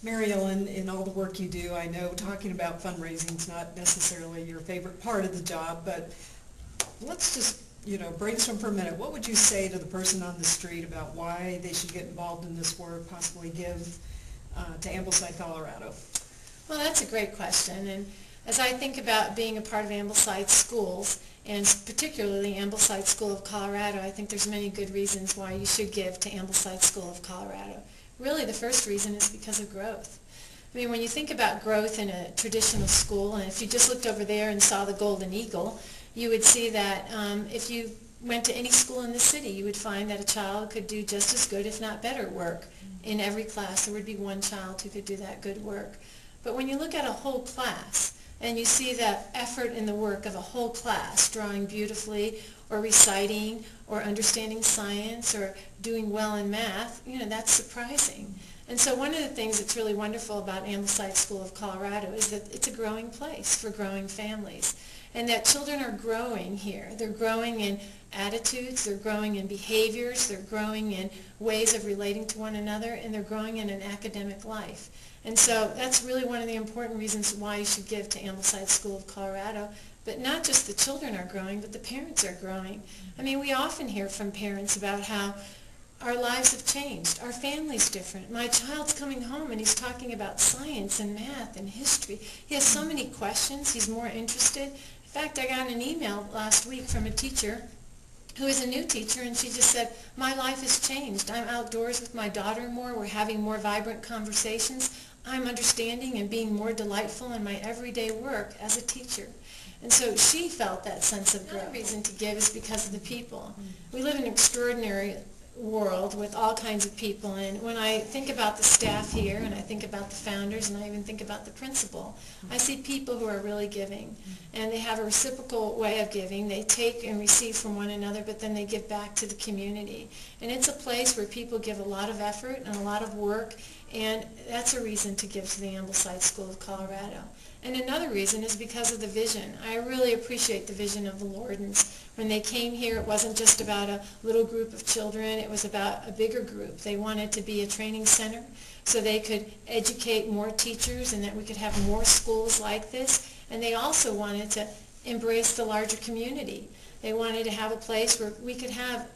Mary Ellen, in all the work you do, I know talking about fundraising is not necessarily your favorite part of the job, but let's just, brainstorm for a minute. What would you say to the person on the street about why they should get involved in this work, possibly give to Ambleside, Colorado? Well, that's a great question. And as I think about being a part of Ambleside Schools, and particularly Ambleside School of Colorado, I think there's many good reasons why you should give to Ambleside School of Colorado. Really, the first reason is because of growth. I mean, when you think about growth in a traditional school, and if you just looked over there and saw the Golden Eagle, you would see that if you went to any school in the city, you would find that a child could do just as good, if not better, work. In every class, there would be one child who could do that good work. But when you look at a whole class, and you see the effort in the work of a whole class, drawing beautifully, or reciting, or understanding science, or doing well in math, that's surprising. And so one of the things that's really wonderful about Ambleside School of Colorado is that it's a growing place for growing families. And that children are growing here. They're growing in attitudes, they're growing in behaviors, they're growing in ways of relating to one another, and they're growing in an academic life. And so that's really one of the important reasons why you should give to Ambleside School of Colorado. But not just the children are growing, but the parents are growing. I mean, we often hear from parents about how our lives have changed. Our family's different. My child's coming home and he's talking about science and math and history. He has so many questions. He's more interested. In fact, I got an email last week from a teacher who is a new teacher, and she just said, my life has changed. I'm outdoors with my daughter more. We're having more vibrant conversations. I'm understanding and being more delightful in my everyday work as a teacher. And so she felt that sense of growth. Another reason to give is because of the people. We live in an extraordinary world with all kinds of people, and when I think about the staff here, and I think about the founders, and I even think about the principal, I see people who are really giving, and they have a reciprocal way of giving. They take and receive from one another, but then they give back to the community. And it's a place where people give a lot of effort and a lot of work, and that's a reason to give to the Ambleside School of Colorado. And another reason is because of the vision. I really appreciate the vision of the Lordens. When they came here, it wasn't just about a little group of children. It was about a bigger group. They wanted to be a training center so they could educate more teachers and that we could have more schools like this. And they also wanted to embrace the larger community. They wanted to have a place where we could have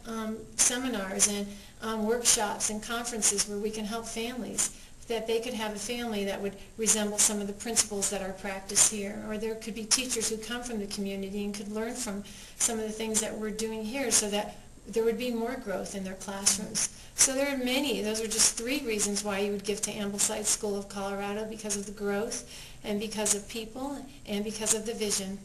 seminars and workshops and conferences where we can help families, that they could have a family that would resemble some of the principles that are practiced here. Or there could be teachers who come from the community and could learn from some of the things that we're doing here so that there would be more growth in their classrooms. So there are many. Those are just 3 reasons why you would give to Ambleside School of Colorado: because of the growth, and because of people, and because of the vision.